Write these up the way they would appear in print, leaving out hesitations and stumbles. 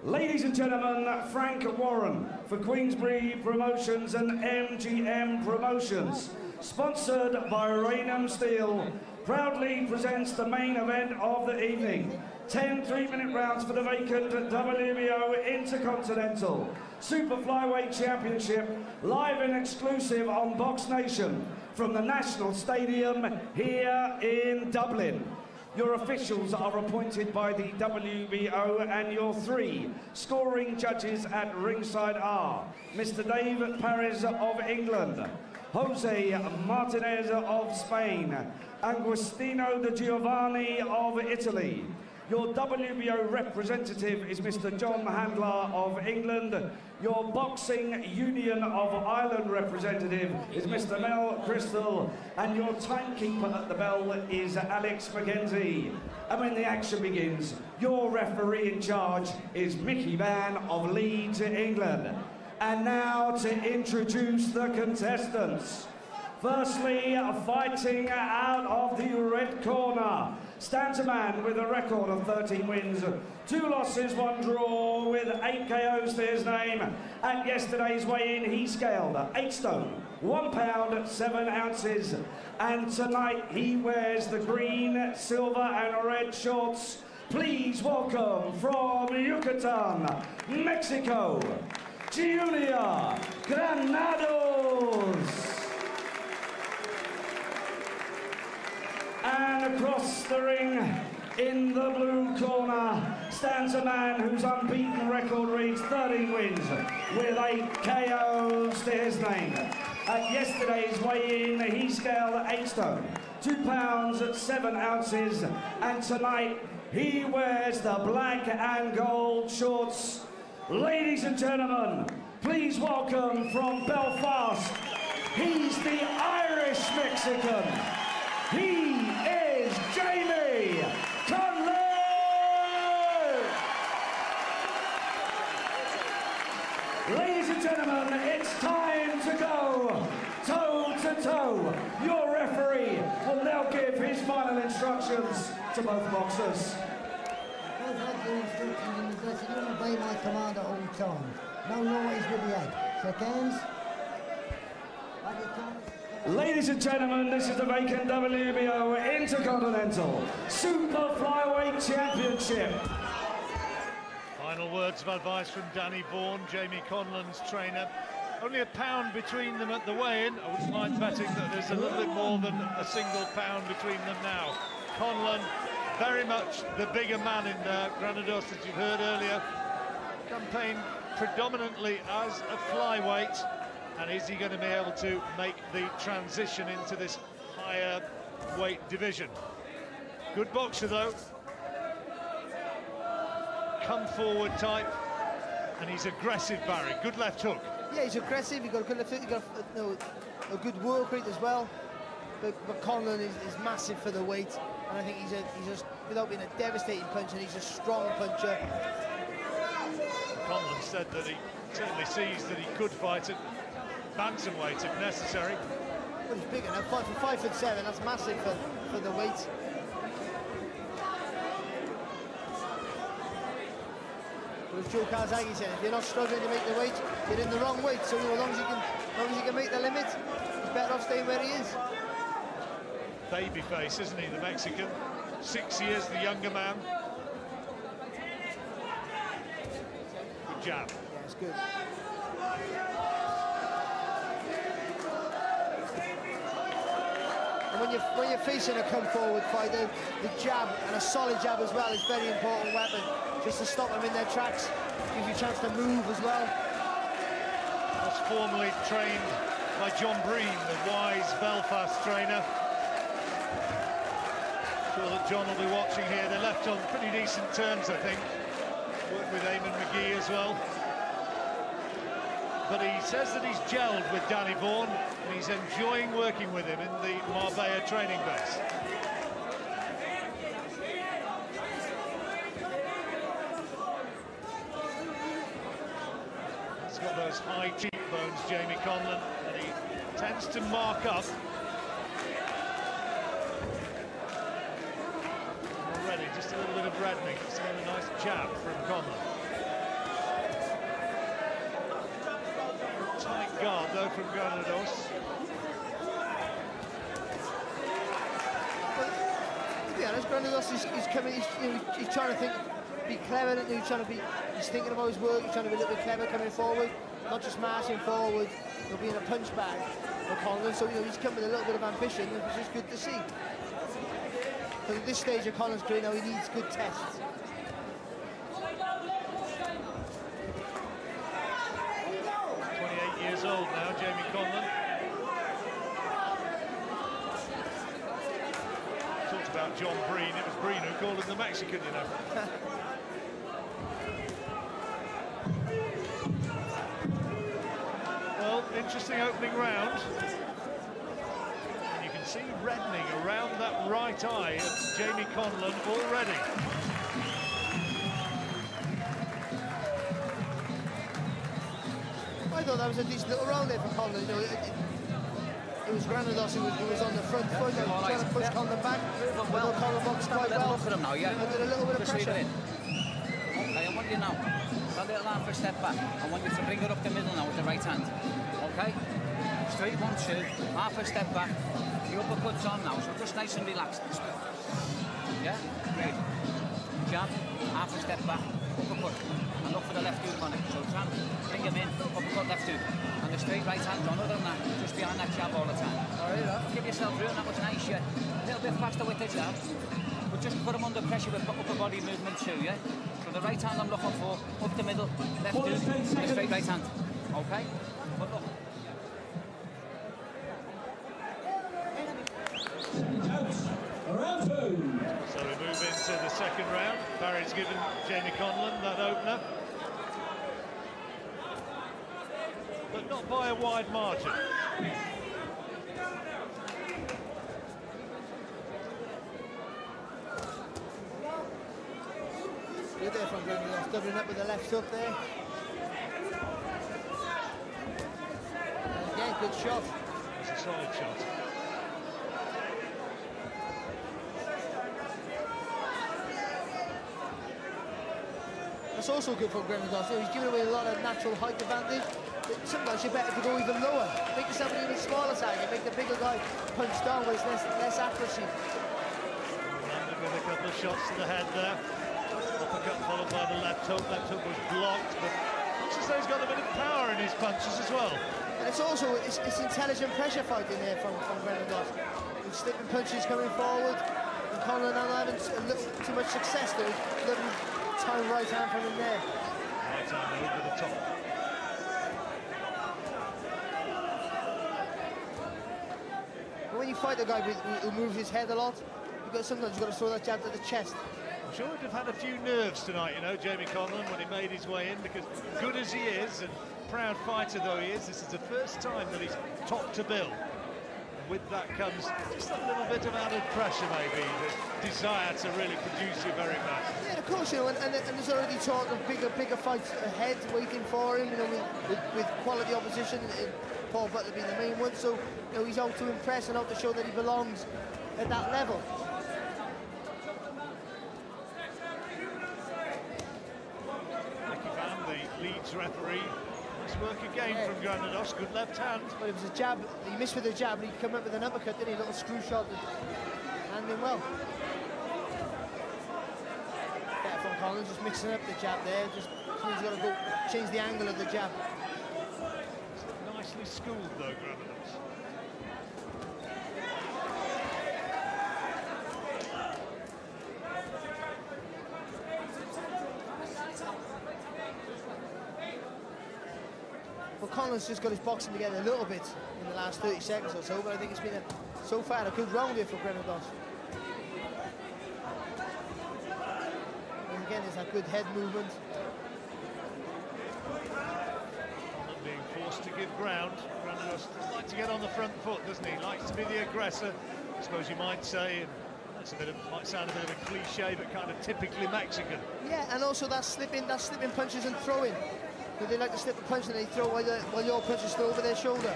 Ladies and gentlemen, Frank Warren for Queensbury Promotions and MGM Promotions, sponsored by Raynham Steel, proudly presents the main event of the evening. 10 3-minute rounds for the vacant WBO Intercontinental Super Flyweight Championship, live and exclusive on Box Nation from the National Stadium here in Dublin. Your officials are appointed by the WBO, and your 3 scoring judges at ringside are Mr. David Paris of England, Jose Martinez of Spain, Agostino De Giovanni of Italy. Your WBO representative is Mr. John Handler of England. Your Boxing Union of Ireland representative is Mr. Mel Crystal. And your timekeeper at the bell is Alex McKenzie. And when the action begins, your referee in charge is Mickey Van of Leeds, England. And now to introduce the contestants. Firstly, fighting out of the red corner, stands a man with a record of 13 wins, 2 losses, 1 draw, with 8 KOs to his name. At yesterday's weigh-in, he scaled 8 stone, 1 pound, 7 ounces. And tonight, he wears the green, silver, and red shorts. Please welcome from Yucatan, Mexico, Julia Granados. And across the ring, in the blue corner, stands a man whose unbeaten record reads 13 wins, with 8 KOs to his name. At yesterday's weigh-in, he scaled 8 stone, 2 pounds, 7 ounces, and tonight he wears the black and gold shorts. Ladies and gentlemen, please welcome from Belfast, he's the Irish Mexican. He is Jamie Conlan! Ladies and gentlemen, it's time to go toe-to-toe. Your referee will now give his final instructions to both boxers. Both have the instructions in the dressing room, obey my command at all times. No noise with the head. Seconds. Ladies and gentlemen, this is the vacant WBO Intercontinental Super Flyweight Championship. Final words of advice from Danny Vaughan, Jamie Conlan's trainer. Only a pound between them at the weigh-in. I wouldn't mind betting that there's a little bit more than a single pound between them now. Conlan, very much the bigger man in Granados, as you've heard earlier. Campaigned predominantly as a flyweight. And is he going to be able to make the transition into this higher weight division? Good boxer, though. Come forward type. And he's aggressive, Barry. Good left hook. Yeah, he's aggressive. He's got a good left hook. He's got a good work rate as well. But Conlan is massive for the weight. And I think he's just, without being a devastating puncher, he's a strong puncher. Conlan said that he certainly sees that he could fight it. Bantamweight if necessary. Well, he's big enough. For 5'7", that's massive for the weight. But as Joe Calzaghe said, if you're not struggling to make the weight, you're in the wrong weight. So as long as he can make the limit, he's better off staying where he is. Babyface, isn't he, the Mexican? 6 years the younger man. Good jab. Yeah, it's good. When you're facing a come-forward fighter, the jab, and a solid jab as well, is a very important weapon, just to stop them in their tracks. Gives you a chance to move as well. Was formerly trained by John Breen, the wise Belfast trainer. Sure that John will be watching here. They're left on pretty decent terms, I think. Worked with Eamon McGee as well. But he says that he's gelled with Danny Vaughan, and he's enjoying working with him in the Marbella training base. He's got those high cheekbones, Jamie Conlan, and he tends to mark up. Already, just a little bit of reddening. It's a nice jab from Conlan. guard, though, from Granados. But, to be honest, Granados is coming, he's trying to think, be clever, he's thinking about his work, he's trying to be a little bit clever coming forward, not just marching forward, being a punch bag for Conlan. So, he's come with a little bit of ambition, which is good to see. But at this stage of Conlan's career now, he needs good tests. 28 years old now, Jamie Conlan. Talked about John Breen, it was Breen who called him the Mexican, you know. Well, interesting opening round. And you can see reddening around that right eye of Jamie Conlan already. I thought that was a decent little round there for Conlan. It was Granados who was on the front foot, trying to push Conlan back. Well, Conlan boxed quite well. Look at him now, yeah. Under a little bit of pressure. Okay, I want you now. A little half a step back. I want you to bring it up the middle now with the right hand. Okay? Straight 1, 2, half a step back. The uppercut's on now, so just nice and relaxed. Yeah? Great. Jab, half a step back, uppercut. And look for the left hook on it. So try and bring him in, uppercut, left hook. And the straight right hand on, other than that, just behind that jab all the time. Alright, give yourself room, that was nice, yeah. A little bit faster with the jab. But just put him under pressure with upper body movement too, yeah? So the right hand I'm looking for, up the middle, left hook, and the straight right hand. Okay? But look. So we move into the second round. Barry's given Jamie Conlan that opener. But not by a wide margin. Good there from Granados, doubling up with the left hook there. And again, good shot. It's a solid shot. That's also good for Granados. He's giving away a lot of natural height advantage. But sometimes you're better to go even lower. Make yourself an even smaller target. Make the bigger guy punch down with less accuracy. Landed with a couple of shots to the head there. Uppercut followed by the left hook. Left hook was blocked, but looks as though he's got a bit of power in his punches as well. And it's also it's intelligent pressure fighting there from Granados. With slipping punches coming forward. And Conlan not having a little too much success there. Little time right hand from him there. Right hand over the top. But when you fight a guy who moves his head a lot, sometimes you've got to throw that jab to the chest. I'm sure he'd have had a few nerves tonight, you know, Jamie Conlan, when he made his way in, because good as he is, and proud fighter though he is, this is the first time that he's topped a bill. And with that comes just a little bit of added pressure, maybe, the desire to really produce your very best. Yeah, of course, and there's already talk of bigger fights ahead waiting for him, with quality opposition, and Paul Butler being the main one, so, he's out to impress and out to show that he belongs at that level. Leeds referee. Nice work again from Granados. Good left hand. Well, it was a jab. He missed with a jab, and he came up with an uppercut, didn't he? A little screw shot that landed well. Better from Conlan, just mixing up the jab there. Just he's got to go change the angle of the jab. Nicely schooled though, Granados. Well, Conlan's just got his boxing together a little bit in the last 30 seconds or so, but I think it's been, so far, a good round here for Granados. And again, there's that good head movement. Conlan being forced to give ground. Granados does like to get on the front foot, doesn't he? Likes to be the aggressor, I suppose you might say. And that's might sound a bit of a cliche, but kind of typically Mexican. Yeah, and also that slipping punches and throwing. But they like to slip a punch and they throw while your punch is still over their shoulder.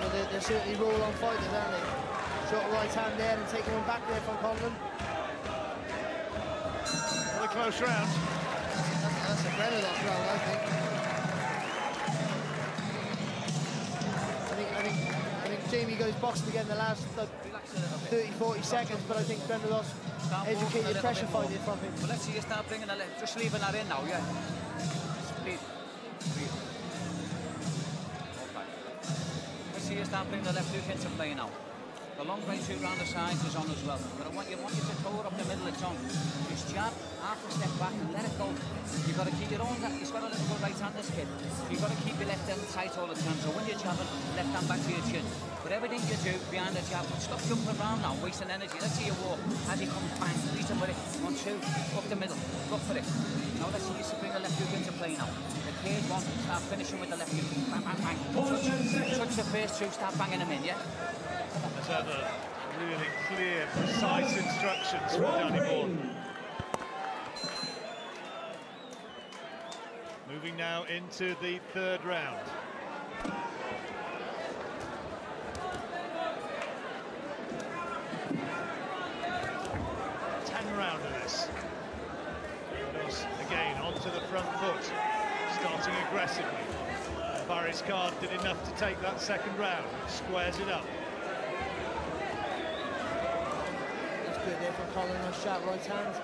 Well, they're certainly roll-on fighters, aren't they? Short right hand there and taking one back there from Conlan. What a close round. That's a Granados round, I think. Jamie got his boxing again the last 30-40 seconds, but I think Granados educated pressure fighting from him. Well, let's see you start bringing the left, just leaving that in now, yeah. Speed. Breathe. Okay. Let's see you start bringing the left hook into play now. The long right hook round the sides is on as well. But I want you to toe it up the middle, it's on. Just jab, half a step back and let it go. You've got to keep your own, you've got to let it go right hand this kid. You've got to keep your left hand tight all the time. So when you're jabbing, left hand back to your chin. But everything you do behind the jab, stop jumping around now, wasting energy. Let's see you walk. As he comes bang, reach him with it. 1, 2, up the middle, look for it. Now let's see you bring the left hook into play now. The third one, start finishing with the left hook. Bang, bang, bang. Touch the first two, start banging them in, yeah? Let's have a really clear, precise instructions from Danny Bourne. Moving now into the third round. Round of this. Again onto the front foot, starting aggressively. Barry's card did enough to take that second round, squares it up. That's good there from Conlan, nice sharp right hand.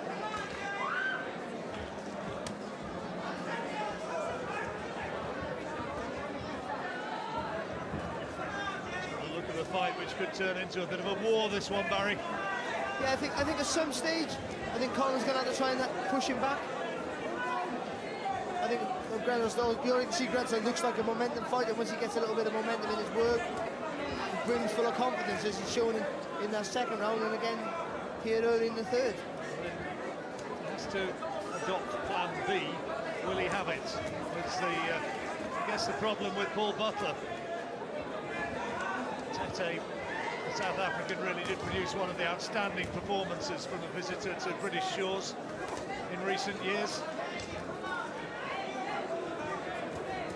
A look at the fight which could turn into a bit of a war, this one, Barry. Yeah, I think at some stage, I think Conlan's going to have to try and push him back. I think Granados, you already see Granados looks like a momentum fighter. Once he gets a little bit of momentum in his work, he brings full of confidence, as he's shown in that second round and again here early in the third. He has to adopt plan B. Will he have it? It's the, I guess, the problem with Paul Butler. Tete, the South African, really did produce one of the outstanding performances from a visitor to British shores in recent years.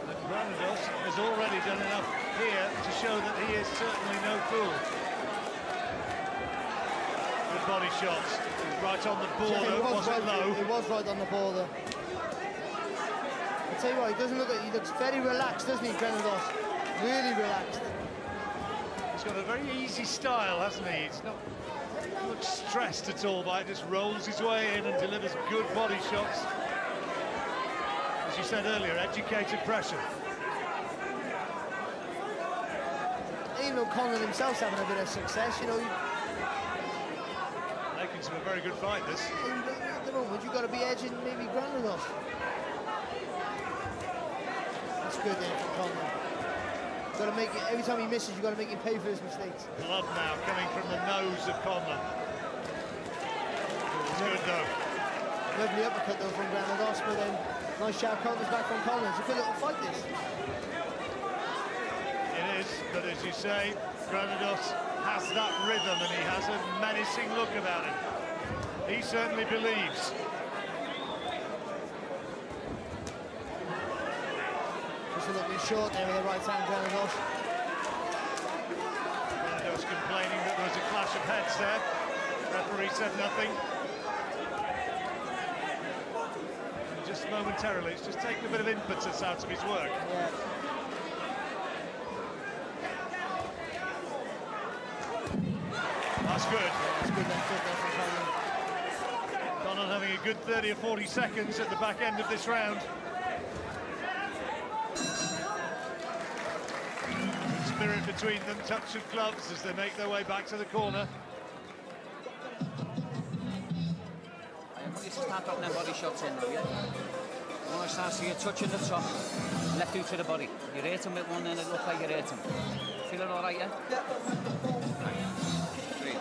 And Granados has already done enough here to show that he is certainly no fool. Good body shots, right on the border, wasn't low. It was right on the border. I'll tell you what, he looks very relaxed, doesn't he, Granados? Really relaxed. He's got a very easy style, hasn't he? He's not looks stressed at all by it, just rolls his way in and delivers good body shots. As you said earlier, educated pressure. Even though Conlan himself's having a bit of success, you know. Making some a very good fight, this. At the moment, you've got to be edging maybe Granados. That's good there from Conlan. Got to make it, every time he misses, you've got to make him pay for his mistakes. Blood now coming from the nose of Conlan. It's good though. Lovely uppercut though from Granados, but then nice sharp counters back from Conlan. It's a good little fight, this. It is, but as you say, Granados has that rhythm and he has a menacing look about him. He certainly believes. Just a little bit short there with the right hand, Granados. Granados complaining that there was a clash of heads there. Referee said nothing. And just momentarily, it's just taken a bit of impetus out of his work. Yeah. That's good. That's good, that's good there from Conlan. Conlan having a good 30 or 40 seconds at the back end of this round. Spirit between them, touch of gloves as they make their way back to the corner. I want you to start dropping them body shots in now, yeah? I want to start seeing you touching the top, left hook to the body. You hit him with one and it looks like you hit him. Feel it all right, yeah? Yeah. Great.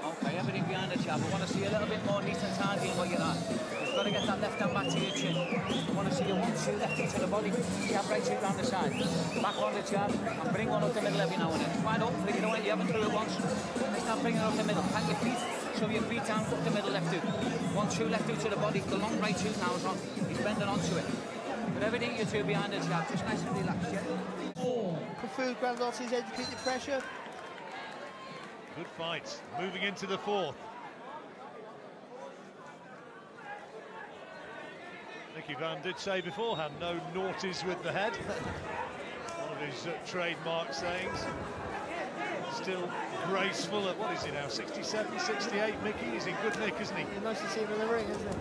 Okay, everything behind the jab. I want to see a little bit more neat and tidy in what you're at. You've got to get that left hand back to your chin. I want to see you 1, 2 left hook to the body. Jab right hook down the side. Back on the jab and bring one up the middle every now and then. Wide open, you know what, you haven't threw it once. Let's start bringing it up the middle. Plant your feet, show your feet down, up the middle left hook. 1, 2 left hook to the body. The long right hook now is on. He's bending onto it. But everything you do behind the jab, just nice and relaxed, yeah? Preferred Granados' educated pressure. Good fight. Moving into the fourth. Nicky Van did say beforehand, no naughties with the head. One of his trademark sayings. Still graceful at, what is he now, 67, 68, Mickey? He's in good nick, isn't he? It's nice to see him in the ring, isn't it?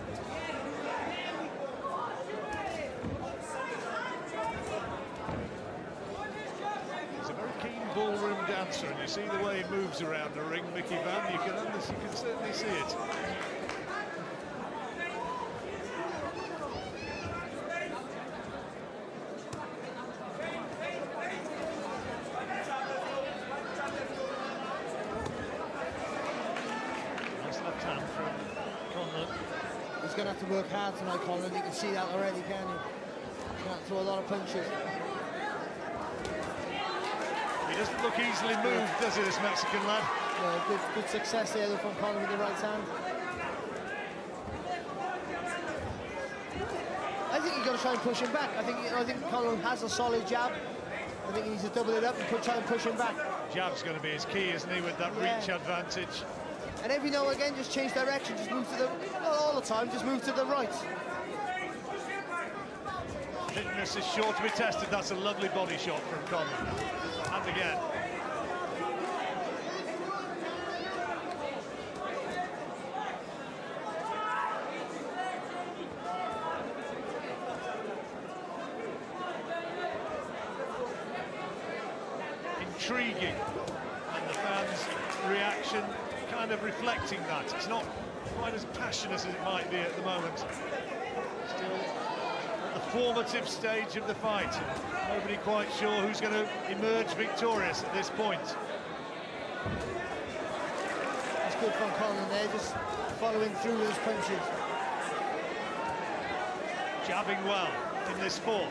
He's a very keen ballroom dancer, and you see the way he moves around the ring, Mickey Van, you can certainly see it. He's going to have to work hard tonight, Conlan. You can see that already, can't you? He's going to have to throw a lot of punches. He doesn't look easily moved, does he, this Mexican lad? Yeah, good success there from Conlan with the right hand. I think you've got to try and push him back. I think Conlan has a solid jab. I think he needs to double it up and try and push him back. Jab's going to be his key, isn't he, with that reach advantage? And every now and again, just change direction, just move to the, not all the time, just move to the right. Fitness is sure to be tested. That's a lovely body shot from Conlan. And again. Intriguing. And the fans' reaction kind of reflecting that. It's not quite as passionate as it might be at the moment. Still at the formative stage of the fight. Nobody quite sure who's going to emerge victorious at this point. That's good from Conlan there, just following through with his punches. Jabbing well in this fourth.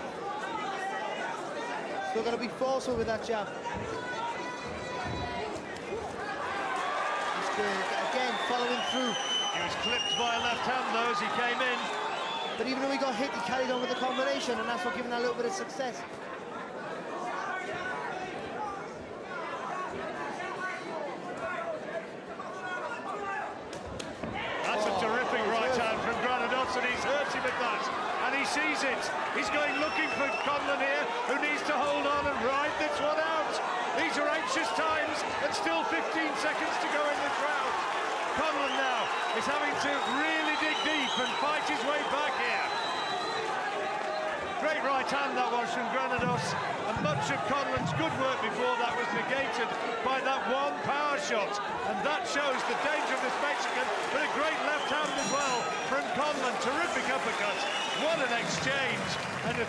Still got to be forceful with that jab. Again, following through. He was clipped by a left hand though as he came in. But even though he got hit, he carried on with the combination, and that's what gave him a little bit of success. That's a terrific right hand from Granados, and he's hurt him at that. And he sees it. He's going looking for Conlan here, who needs to hold on and ride this one out. These are anxious times, and still 15 seconds to go in this round. Conlan now is having to really dig deep and fight his way back here. Great right hand that was from Granados, and much of Conlan's good work before that was negated by that one power shot. And that shows the danger of this Mexican, but a great left hand as well from Conlan. Terrific uppercut. What an exchange, and a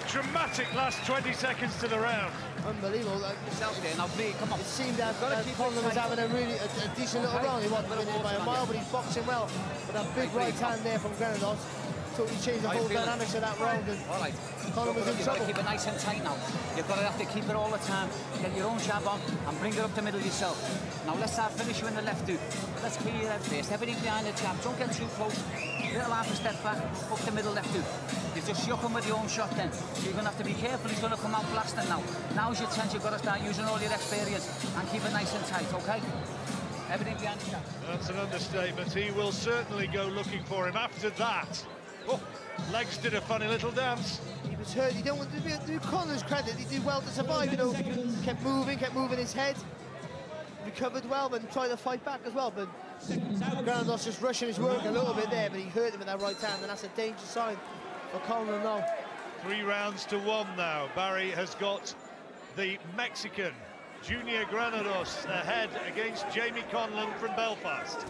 dramatic last 20 seconds to the round. Unbelievable. Now, come on. It seemed that Conlan was having a really a decent little round. He wasn't winning by a mile, but he's boxing well. But that big right hand there from Granados totally changed the whole dynamics of that round. And all right. Conlan was in You've got trouble. to keep it nice and tight now. You've got to have to keep it all the time. Get your own jab on and bring it up the middle yourself. Now let's start finish you in the left hook. Let's clear your head first. Everything behind the jab. Don't get too close. Little half a step back, up the middle left hook. You just shook him with your own shot then. So you're going to have to be careful. He's going to come out blasting now. Now's your chance. You've got to start using all your experience and keep it nice and tight, okay? Everything behind the jab. That's an understatement. He will certainly go looking for him after that. Oh, legs did a funny little dance. He was hurt. He don't want to do Conlan's credit. He did well to survive, you know. Kept moving his head. Recovered well, but tried to fight back as well. But Granados just rushing his work a little bit there, but he hurt him with that right hand, and that's a danger sign for Conlan now. 3 rounds to 1 now. Barry has got the Mexican, Junior Granados, ahead against Jamie Conlan from Belfast.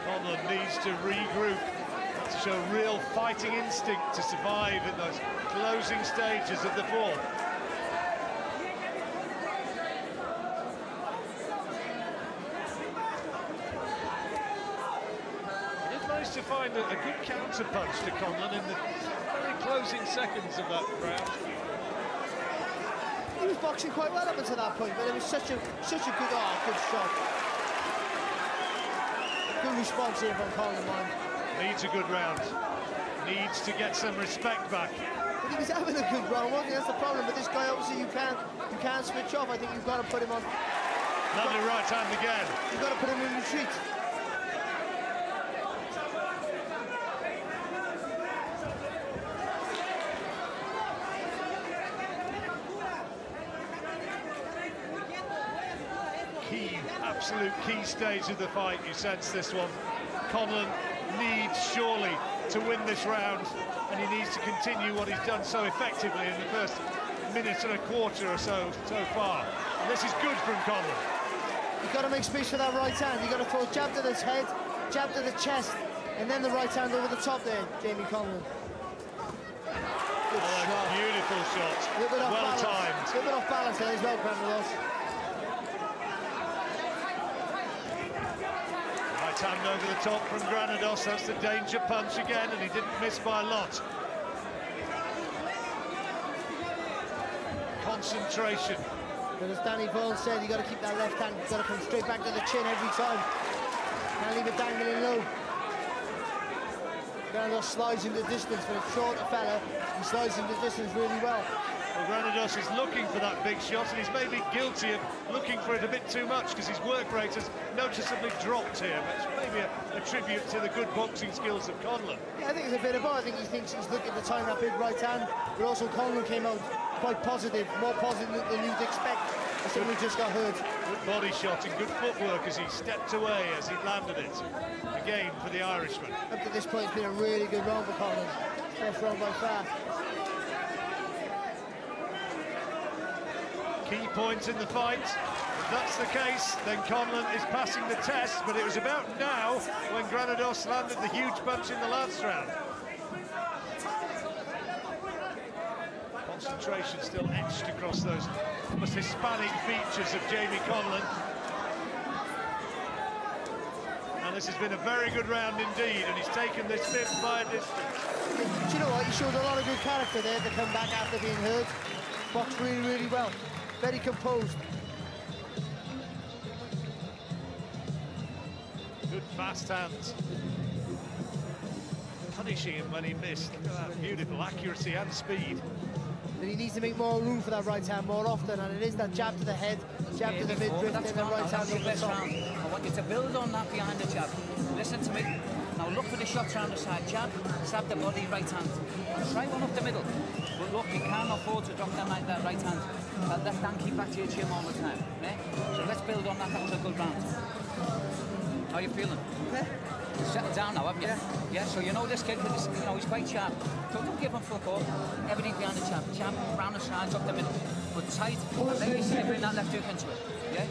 Conlan needs to regroup, to show real fighting instinct to survive in those closing stages of the fourth. To find a good counter punch to Conlan in the very closing seconds of that round. He was boxing quite well up until that point, but it was such a good shot. Good response here from Conlan, man. Needs a good round. Needs to get some respect back. But he was having a good round, wasn't he? That's the problem. But this guy, obviously, you can't switch off. I think you've got to put him on. Lovely right hand again. You've got to put him in retreat. key, absolute key stage of the fight. You sense this one. Conlan needs surely to win this round, and he needs to continue what he's done so effectively in the first minute and a quarter or so far. And this is good from Conlan. You've got to make space for that right hand. You've got to throw a jab to the head, jab to the chest, and then the right hand over the top there, Jamie Conlan. Good shot. Beautiful shot. Well timed. A little bit off balance there as well, Granados. Right hand over the top from Granados. That's the danger punch again, and he didn't miss by a lot. Concentration. But as Danny Vaughan said, you got to keep that left hand. You've got to come straight back to the chin every time. Can't leave it dangling low. Granados slides in the distance for a shorter fella. He slides in the distance really well. Well, Granados is looking for that big shot, and he's maybe guilty of looking for it a bit too much because his work rate has noticeably dropped here. But it's maybe a tribute to the good boxing skills of Conlan. Yeah, I think it's a bit of both. I think he thinks he's looking to time that big right hand, but also Conlan came out quite positive, more positive than you'd expect. I think we just got hurt. Good body shot and good footwork as he stepped away as he landed it. Again for the Irishman. Up to this point, it's been a really good round for Conlan. Best round by far. Key point in the fight. If that's the case, then Conlan is passing the test, but it was about now when Granados landed the huge punch in the last round. Concentration still etched across those almost Hispanic features of Jamie Conlan. And this has been a very good round indeed, and he's taken this fifth by a distance. Do you know what? He showed a lot of good character there to come back after being hurt. Boxed really, really well. Very composed. Good fast hands. Punishing him when he missed. Look at that beautiful accuracy and speed. But he needs to make more room for that right hand more often, and it is that jab to the head, jab to the midriff, and the right hand over the top. I want you to build on that behind the jab. Listen to me. Now look for the shots around the side. Jab, stab the body, right hand. Try one up the middle. But look, you can't afford to drop down like that right hand. That left hand, keep back to your chin all the time. Eh? So let's build on that. That was a good round. How are you feeling? Okay. Settled down now, haven't you? Yeah, so you know this kid, you know, he's quite sharp. So don't give him full court. Everything behind the jab. Jab, round the sides, up the middle. But tight, let me see bring that left hook into it. Yeah?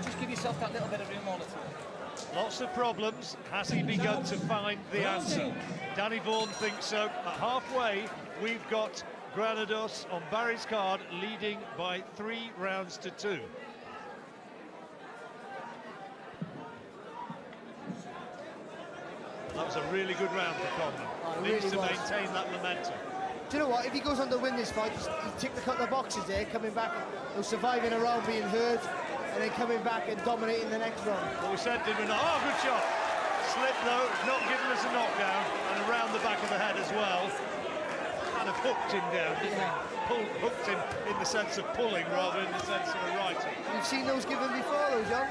Just give yourself that little bit of room all the time. Lots of problems. Has he begun to find the answer? Danny Vaughan thinks so. At halfway, we've got Granados on Barry's card, leading by 3 rounds to 2. That was a really good round for Conlan. Needs really to was. maintain that momentum. Do you know what? If he goes on to win this fight, he's ticked a couple of boxes there, coming back, surviving a round, being hurt, and then coming back and dominating the next round. Well, we said, did we not? Oh, good shot. Slip though, not giving us a knockdown, and around the back of the head as well. Kind of hooked him down, didn't it? Hooked him in the sense of pulling rather than in the sense of a righty. You've seen those given before, though, John.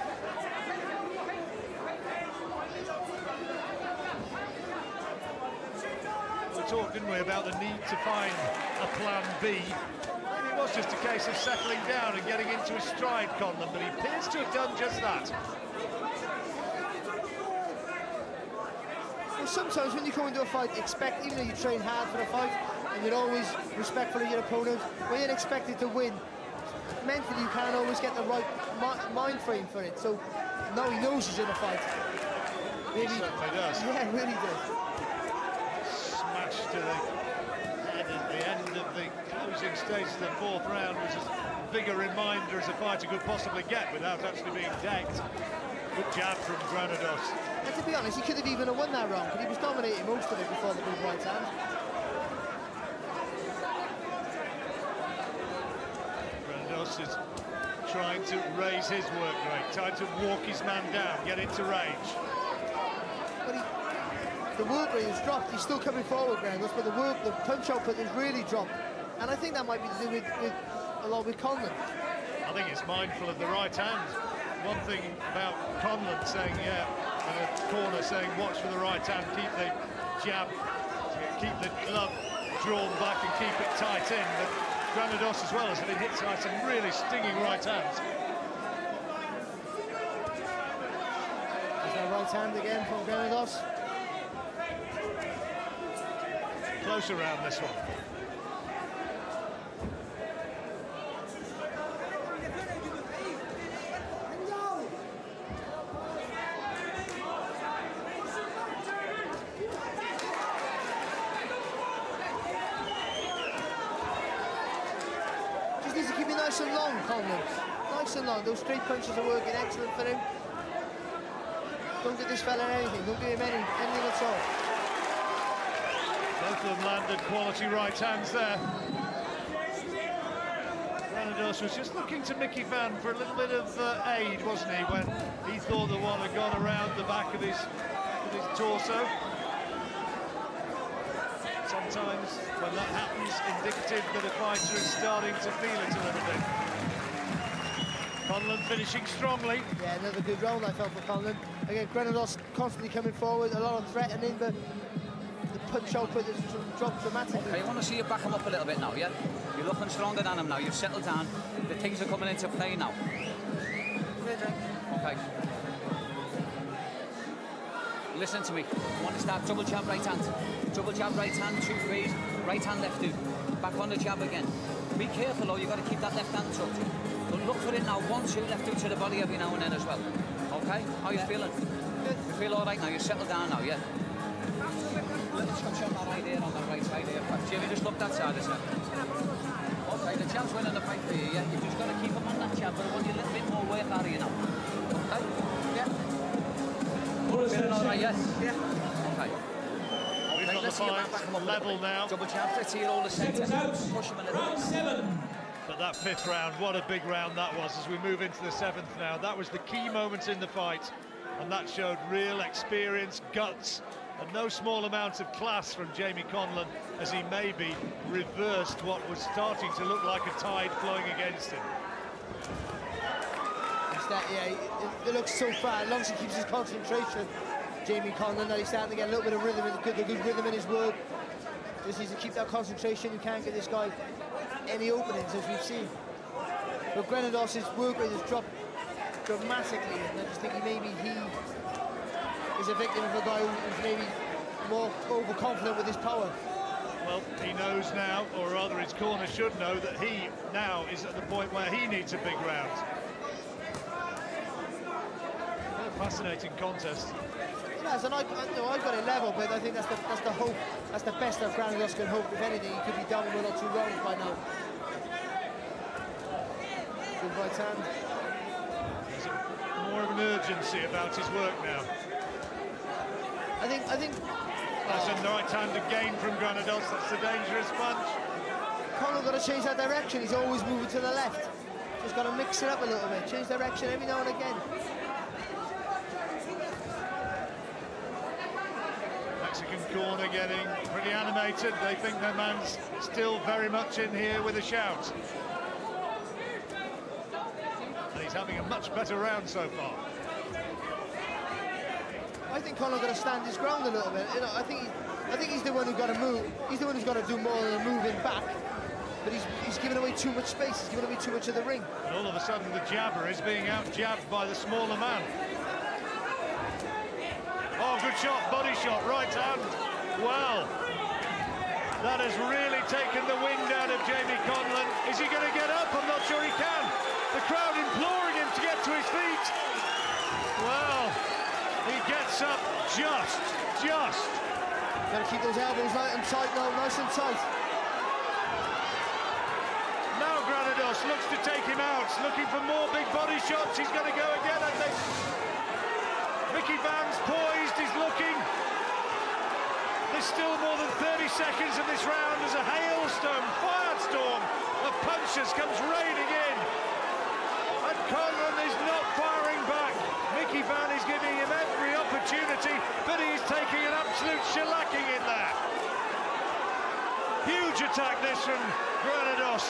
We talked, didn't we, about the need to find a plan B. Maybe it was just a case of settling down and getting into his stride, Conlan, but he appears to have done just that. Well, sometimes when you come into a fight, expect, even though you train hard for the fight, and you're always respectful of your opponent, when you're expected to win, mentally you can't always get the right mind frame for it. So now he knows he's in a fight. He certainly does. Yeah, really does. Smashed to the head at the end of the closing stage of the 4th round was as big a reminder as a fighter could possibly get without actually being decked. Good jab from Granados. And to be honest, he could have even won that round, but he was dominating most of it before the big right hand. Granados is trying to raise his work rate, trying to walk his man down, get into range. But the work rate has dropped. He's still coming forward, Granados, but the punch output has really dropped. And I think that might be to do with a lot with Conlan. I think it's mindful of the right hand. One thing about Conlan saying, yeah, and a corner saying, watch for the right hand, keep the jab, keep the glove drawn back and keep it tight in. But Granados as well has been hit by some really stinging right hands. Right hand again from Granados. Close around this one. Just needs to keep it nice and long, Conlan. Nice and long. Those straight punches are working excellent for him. Don't get this fella anything. Don't give him anything at all. Both of them landed quality right hands there. Granados was just looking to Mickey Van for a little bit of aid, wasn't he, when he thought the one had gone around the back of his torso. Sometimes when that happens, indicative that a fighter is starting to feel it a little bit. Conlan finishing strongly. Yeah, another good round I felt for Conlan. Again, Granados constantly coming forward, a lot of threatening, but the punch output has dropped dramatically. Okay, I want to see you back him up a little bit now, yeah? You're looking stronger than him now, you've settled down, the things are coming into play now. Okay. Listen to me, I want to start double jab right hand. Double jab right hand, 2 frees, right hand left hook. Back on the jab again. Be careful though, you've got to keep that left hand tucked. But look for it now, 1-2 left hook to the body every now and then as well. Okay, how you feeling? Good. You feel all right now, you're settled down now, yeah? Little touch on that right there, on the right side there. Jimmy, just look that side, isn't it? Okay, the jab's winning the fight for you, yeah? You've just got to keep him on that jab, but I want you a little bit more work out of you now. Okay? Yeah? Feeling all right, yes? Yeah. Okay. We've got the fight level now. Double jab, let's hear all the centre. Push him a little bit. 7. But that 5th round, what a big round that was as we move into the 7th now. That was the key moment in the fight, and that showed real experience, guts, and no small amount of class from Jamie Conlan as he maybe reversed what was starting to look like a tide flowing against him. It's that, yeah, it looks so far. As long as he keeps his concentration, Jamie Conlan, now he's starting to get a little bit of rhythm, good rhythm in his work. Just needs to keep that concentration. You can't get this guy any openings, as we've seen. But Granados' work rate has dropped dramatically, and I just think maybe he is a victim of a guy who's maybe more overconfident with his power. Well, he knows now, or rather his corner should know, that he now is at the point where he needs a big round. What a fascinating contest. Yes, and I've got it level, but I think that's the hope. That's the best that Granados can hope. If anything, he could be down 1 or 2 rounds by now. Good right hand. There's more of an urgency about his work now. I think. That's a right hand again from Granados. That's a dangerous punch. Conlan's got to change that direction. He's always moving to the left. Just got to mix it up a little bit. Change direction every now and again. Mexican corner getting pretty animated. They think their man's still very much in here with a shout. And he's having a much better round so far. I think Conlan's got to stand his ground a little bit. You know, I think he's the one who's got to move. He's the one who's got to do more than moving back. But he's giving away too much space. He's giving away too much of the ring. And all of a sudden, the jabber is being out-jabbed by the smaller man. Oh, good shot, body shot, right hand. Wow. That has really taken the wind out of Jamie Conlan. Is he going to get up? I'm not sure he can. The crowd imploring him to get to his feet. Well, he gets up just. Got to keep those elbows nice and tight now, nice and tight. Now Granados looks to take him out, looking for more big body shots. He's going to go again, I think. Mickey Van's poised, he's looking. There's still more than 30 seconds of this round as a hailstorm, firestorm of punches comes raining in. And Conlan is not firing back. Mickey Van is giving him every opportunity, but he's taking an absolute shellacking in there. Huge attack this from Granados,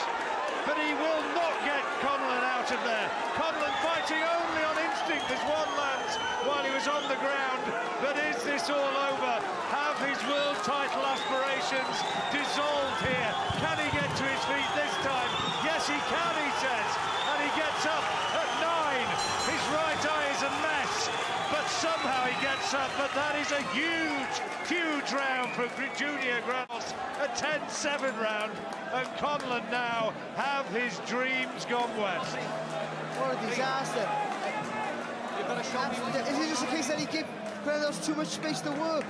but he will not get Conlan out of there. Conlan fighting only on instinct as one lands while he was on the ground. But is this all over? Have his world title aspirations dissolved here? Can he get to his feet this time? Yes, he can, he says. And he gets up at 9. His right eye is a mess, but somehow he gets up, but that is a huge, huge round for Junior Granados, a 10-7 round, and Conlan now have his dreams gone west. What a disaster. You've got to show me. Is it just a case that he gave Granados too much space to work?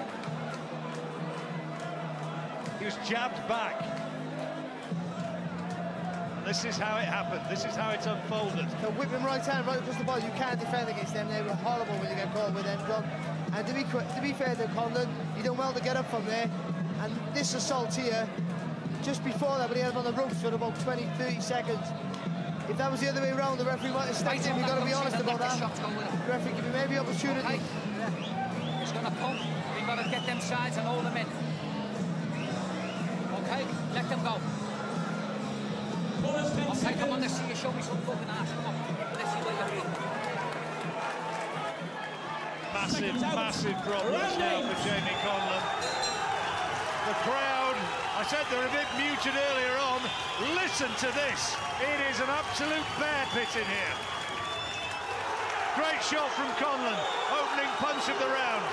He was jabbed back. This is how it happened. This is how it's unfolded. So whip him right hand right across the body. You can't defend against them. They were horrible when you get caught with them, John. And to be fair to Conlan, he done well to get up from there. And this assault here, just before that, but he had him on the ropes for about 20, 30 seconds. If that was the other way around, the referee might have stepped in. We've got to be honest about that. The referee give him every opportunity. Okay. He's going to pump. We've got to get them sides and hold them in. Okay, let them go. Okay, come on, let's see you show me some fucking ass. Come on, let's see what you're doing. Massive problems now for Jamie Conlan. The crowd, I said they're a bit muted earlier on. Listen to this. It is an absolute bear pit in here. Great shot from Conlan, opening punch of the round.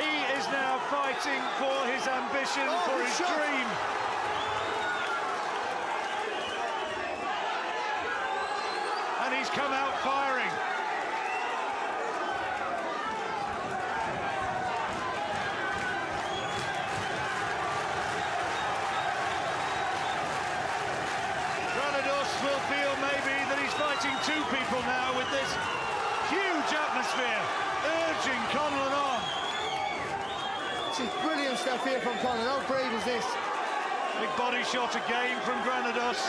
He is now fighting for his ambition, for his dream. And he's come out firing. Granados will feel maybe that he's fighting two people now with this huge atmosphere, urging Conlan on. This is brilliant stuff here from Conlan. How brave is this? Big body shot again from Granados.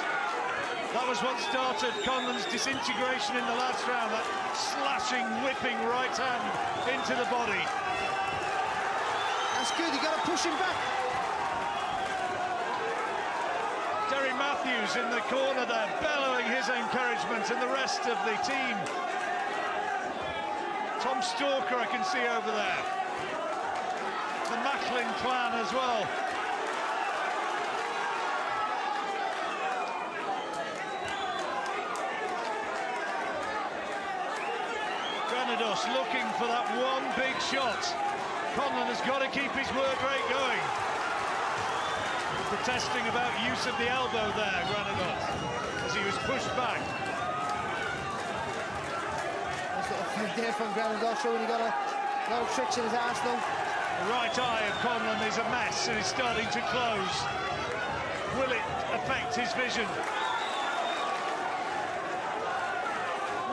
That was what started Conlan's disintegration in the last round, that slashing, whipping right hand into the body. That's good, you got to push him back. Terry Matthews in the corner there, bellowing his encouragement, and the rest of the team. Tom Stalker I can see over there. The Macklin clan as well. Granados looking for that one big shot. Conlan has got to keep his work rate going. Protesting about use of the elbow there, Granados, as he was pushed back. Nice little feud there from Granados, showing he got a lot of tricks in his arsenal. The right eye of Conlan is a mess and is starting to close. Will it affect his vision?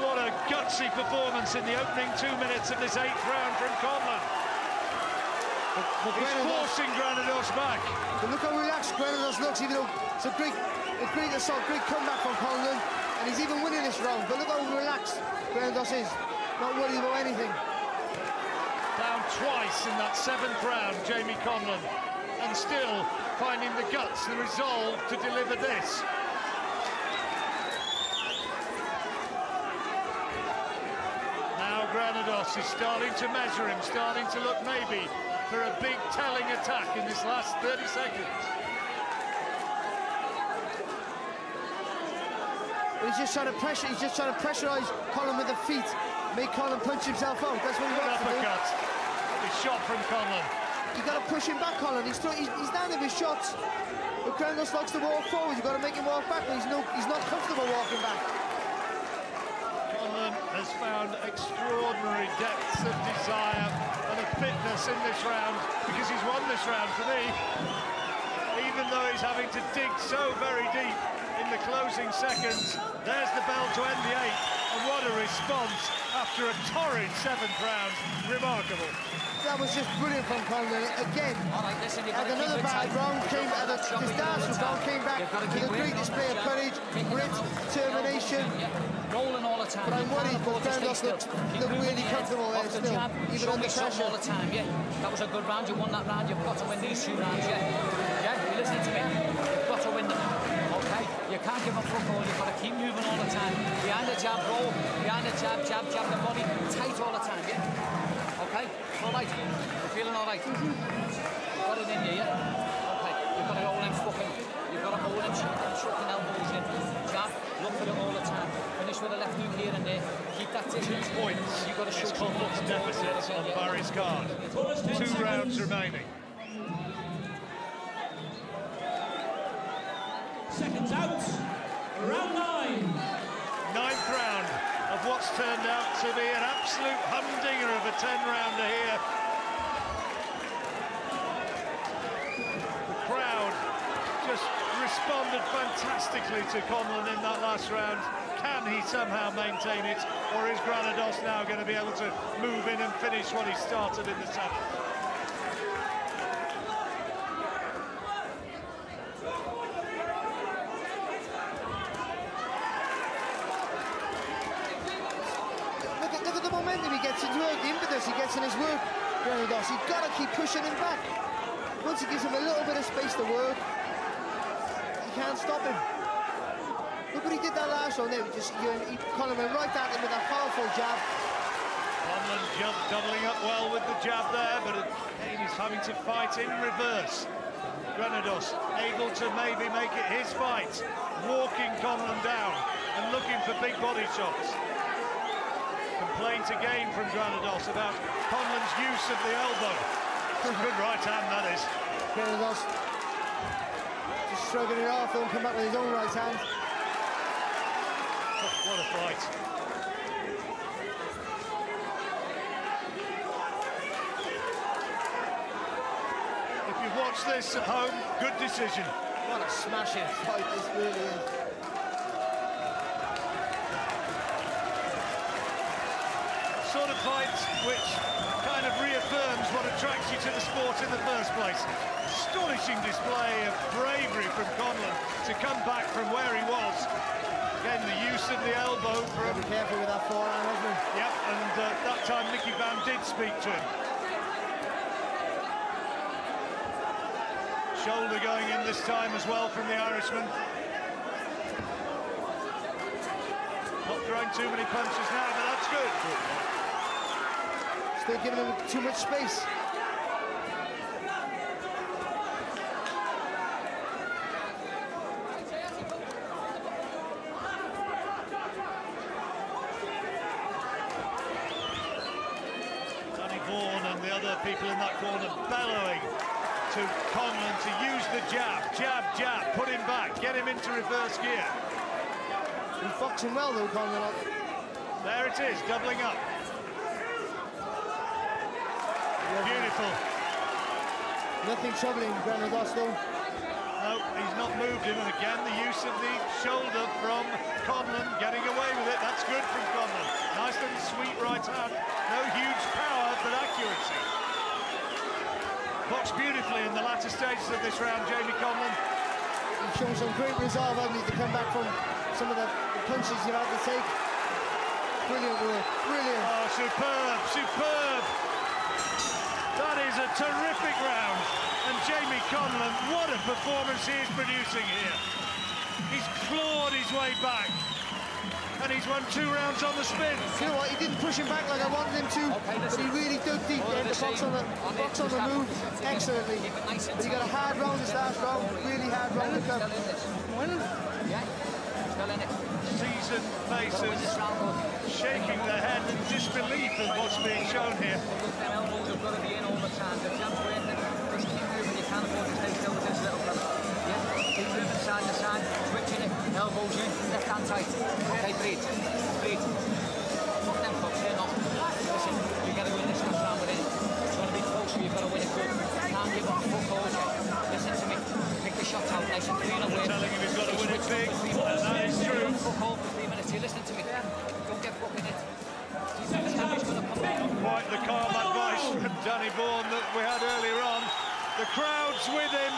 What a gutsy performance in the opening 2 minutes of this 8th round from Conlan. He's forcing Granados back. But look how relaxed Granados looks, even though it's a great assault, great comeback from Conlan, and he's even winning this round. But look how relaxed Granados is, not worried about anything. Down twice in that 7th round, Jamie Conlan, and still finding the guts, the resolve to deliver this. Now Granados is starting to measure him, starting to look maybe for a big telling attack in this last 30 seconds. He's just trying to pressurize Conlan with the feet, make Conlan punch himself out. That's what he wants to do. Uppercut. Lovely shot from Conlan. You got to push him back, Conlan. He's landing with shots. But Granados likes to walk forward. You got to make him walk back, but he's not comfortable walking back. Conlan has found extraordinary depths of desire and of fitness in this round, because he's won this round for me, even though he's having to dig so very deep in the closing seconds. There's the bell to end the 8th, and what a response after a torrid 7th round. Remarkable. That was just brilliant from Conlan. Again, listen, had another bad round, came at a disastrous round, came back with a great display of courage, grit, determination. Rolling all the time. But I'm worried, but Granados looked really comfortable there still, even under pressure. All the time, yeah. That was a good round. You won that round. You've got to win these 2 rounds, yeah. Yeah, you listening to me? You've got to win them. Okay, you can't give up fuck all. You've got to keep moving all the time. Behind the jab, roll. Behind the jab, the body tight all the time, yeah. Okay, all right. You're feeling all right. You've got it in you, yeah. Okay, you've got to hold him fucking. You've got to hold him, chucking elbows in. Jab, look for it all the time. Finish with a left hook here and there. Keep that distance. Boy, points. His confidence deficit on Barry's card. 2 rounds remaining. Seconds out. Round 9. 9th round of what's turned out to be an absolute humdinger of a 10-rounder here. The crowd just responded fantastically to Conlan in that last round. Can he somehow maintain it, or is Granados now going to be able to move in and finish what he started in the 7th? Look at the momentum he gets into work, the impetus he gets in his work, Granados. You've got to keep pushing him back. Once he gives him a little bit of space to work, you can't stop him. Look what he did that last round there. Conlan went right at him with a powerful jab. Conlan doubling up well with the jab there, but again he's having to fight in reverse. Granados able to maybe make it his fight, walking Conlan down and looking for big body shots. Complaint again from Granados about Conlan's use of the elbow. It's a good right hand, that is. Granados just shrugging it off, don't come back with his own right hand. What a fight. If you've watched this at home, good decision. What a smashing fight this really is. Sort of fight which kind of reaffirms what attracts you to the sport in the first place. Astonishing display of bravery from Conlan to come back from where he was. Again, the use of the elbow from... Be careful with that forehand, hasn't he? Yep, and that time Nicky Van did speak to him. Shoulder going in this time as well from the Irishman. Not throwing too many punches now, but that's good. Still giving him too much space. People in that corner bellowing to Conlan to use the jab, put him back, get him into reverse gear. He's boxing well though, Conlan. There it is, doubling up. Beautiful. Nothing troubling Granados though. No, he's not moved him, and again the use of the shoulder from Conlan, getting away with it. That's good from Conlan. Nice little sweet right hand. No huge power, but accuracy. Boxed beautifully in the latter stages of this round, Jamie Conlan. He's shown some great resolve, hasn't he, to come back from some of the punches you've had to take. Brilliant work, brilliant. Oh, superb, superb. That is a terrific round. And Jamie Conlan, what a performance he is producing here. He's clawed his way back. And he's won 2 rounds on the spin. You know what, he didn't push him back like I wanted him to, but he really dug deep there, the box on the move excellently. But he got a hard round this last round, really hard round to come. Seasoned faces shaking their head in disbelief at what's being shown here. Elbows have got to be in all the time. The jab's working. Just keep moving. You can't afford to stay still with this little fella. Keep moving side to side, switching it, elbows in, left hand tight. Okay, breathe. Fuck them fucks, they're not. Listen, you got to win this last round with it. It's going to be close, so you've got to win it good. You can't give up, fuck all shit. Listen to me, pick the shots out nice and clean away. Telling him he's got to win it big, and that is true. Fuck all for 3 minutes here, listen to me. Don't get fucking it. Not quite the calm advice from Danny Vaughan that we had earlier on. The crowd's with him.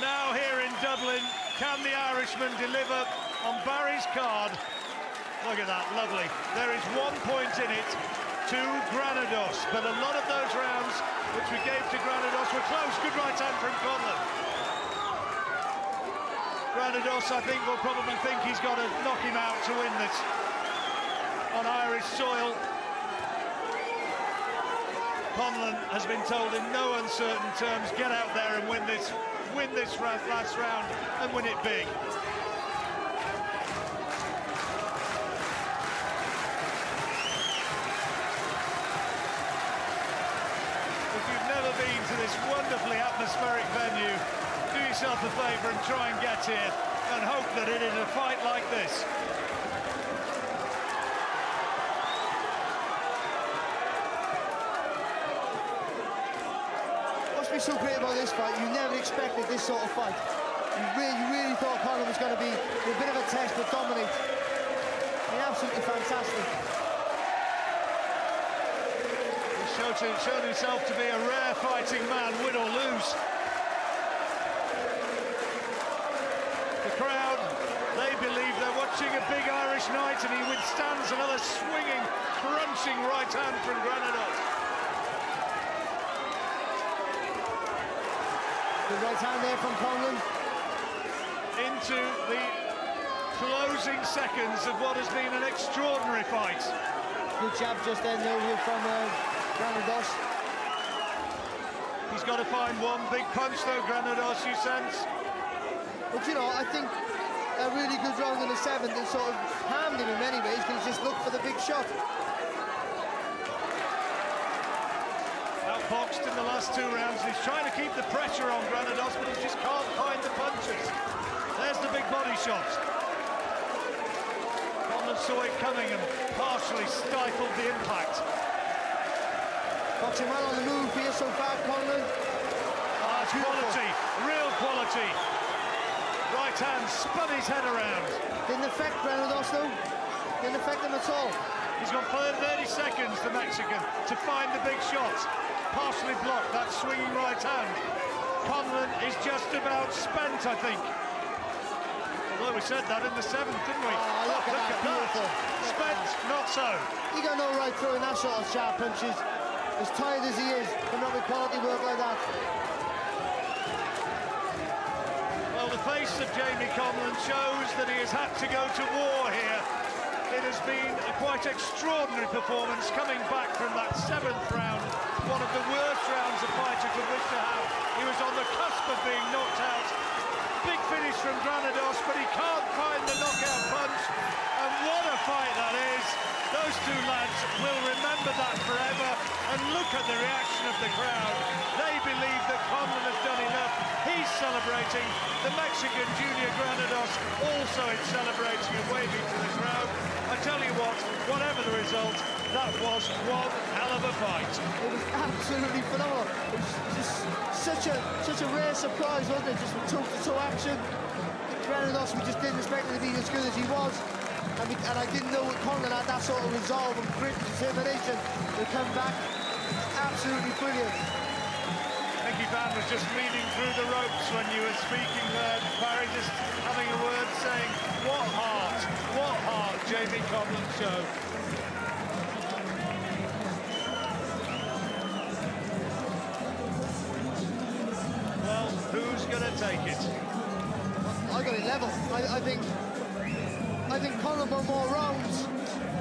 Now here in Dublin, can the Irishman deliver on Barry's card? Look at that, lovely. There is 1 point in it to Granados, but a lot of those rounds which we gave to Granados were close. Good right hand from Conlan. Granados, I think, will probably think he's got to knock him out to win this on Irish soil. Conlan has been told in no uncertain terms, get out there and win this last round and win it big. this wonderfully atmospheric venue. Do yourself a favour and try and get here and hope that it is a fight like this. What's been so great about this fight, you never expected this sort of fight. You really thought Conlan was going to be a bit of a test but dominate. I mean, absolutely fantastic. Showed himself to be a rare fighting man, win or lose. The crowd, they believe they're watching a big Irish night, and he withstands another swinging, crunching right hand from Granados. The right hand there from Conlan. Into the closing seconds of what has been an extraordinary fight. Good jab just then though here from Granados. He's got to find one big punch though, Granados, you sense. But you know, I think a really good round in the 7th that sort of harmed him in many ways because he just looked for the big shot. Outboxed in the last 2 rounds. He's trying to keep the pressure on Granados, but he just can't find the punches. There's the big body shot. Conlan saw it coming and partially stifled the impact. Boxing well on the move here so far, Conlan. That's quality, real quality. Right hand, spun his head around. Didn't affect Granados though. Didn't affect him at all. He's got 30 seconds, the Mexican, to find the big shot. Partially blocked that swinging right hand. Conlan is just about spent, I think. Although we said that in the 7th, didn't we? Oh, look at that, beautiful. Spent, not so. He got no right throwing that sort of sharp punches. As tired as he is, but not with quality work like that. Well, the face of Jamie Conlan shows that he has had to go to war here. It has been a quite extraordinary performance coming back from that 7th round. One of the worst rounds a fighter could wish to have. He was on the cusp of being knocked out. Big finish from Granados, but he can't find the knockout punch. And what a fight that is. Those 2 lads will remember that forever. And look at the reaction of the crowd. They believe that Conlan has done enough. He's celebrating. The Mexican Junior Granados also is celebrating and waving to the crowd. I tell you what, whatever the result, that was one hell of a fight. It was absolutely phenomenal. It was just such a rare surprise, wasn't it? Just from toe-to-toe action. Granados, we just didn't expect him to be as good as he was. And I didn't know that Conlan had that sort of resolve and grit and determination to come back. Absolutely brilliant. Nicky Van was just leading through the ropes when you were speaking there. Barry just having a word saying, what heart Jamie Conlan showed. Well, who's going to take it? I got it level. I think Conlan won more rounds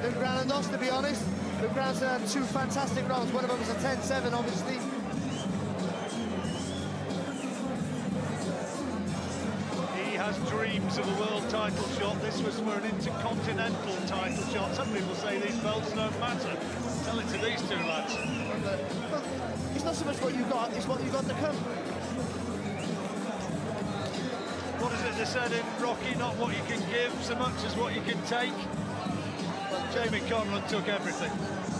than Granados, to be honest. But Granados had 2 fantastic rounds. One of them was a 10-7, obviously. He has dreams of a world title shot. This was for an intercontinental title shot. Some people say these belts don't matter. Tell it to these 2 lads. Well, it's not so much what you got, it's what you got to come. What is it they said in Rocky? Not what you can give so much as what you can take. Well, Jamie Conlan took everything.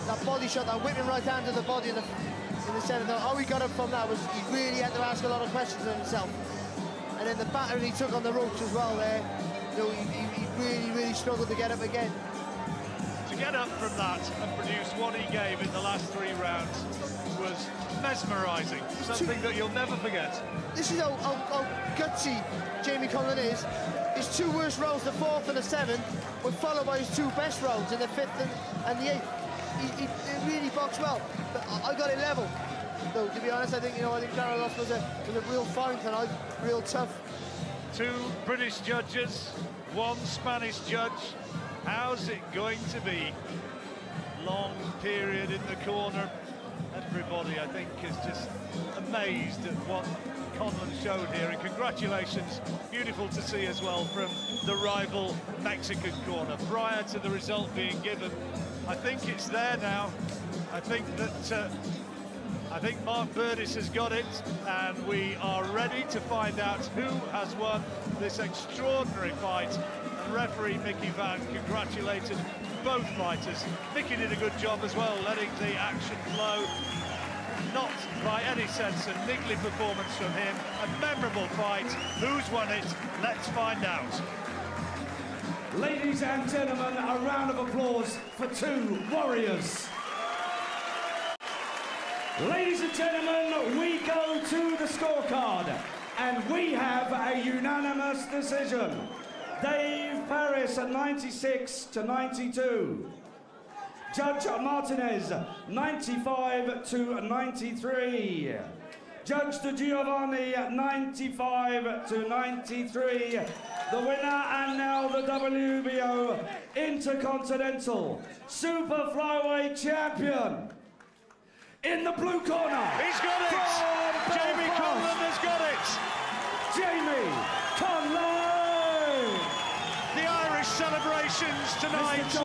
That body shot, that whipping right hand to the body in the 7th. How he got up from that was he really had to ask a lot of questions of himself. And then the battering he took on the ropes as well there, you know, he really struggled to get up again. To get up from that and produce what he gave in the last 3 rounds was mesmerising, something that you'll never forget. This is how gutsy Jamie Conlan is. His 2 worst rounds, the 4th and the 7th, were followed by his 2 best rounds in the 5th and the 8th. He really boxed well, but I got it level. Though, to be honest, I think Granados was a real fight tonight, real tough. 2 British judges, 1 Spanish judge. How's it going to be? Long period in the corner. Everybody, I think, is just amazed at what Conlan showed here, and congratulations, beautiful to see as well from the rival Mexican corner. Prior to the result being given, I think it's there now. I think that I think Mark Burdiss has got it, and we are ready to find out who has won this extraordinary fight. And referee Mickey Van congratulated both fighters. Mickey did a good job as well, letting the action flow. Not by any sense a niggly performance from him. A memorable fight. Who's won it? Let's find out. Ladies and gentlemen, a round of applause for two warriors. Ladies and gentlemen, we go to the scorecard, and we have a unanimous decision. Dave Paris at 96 to 92. Judge Martinez, 95 to 93. Judge De Giovanni, 95 to 93. The winner and now the WBO Intercontinental Super Flyweight Champion. In the blue corner. He's got it! Jamie Conlan has got it! Jamie Conlan! The Irish celebrations tonight.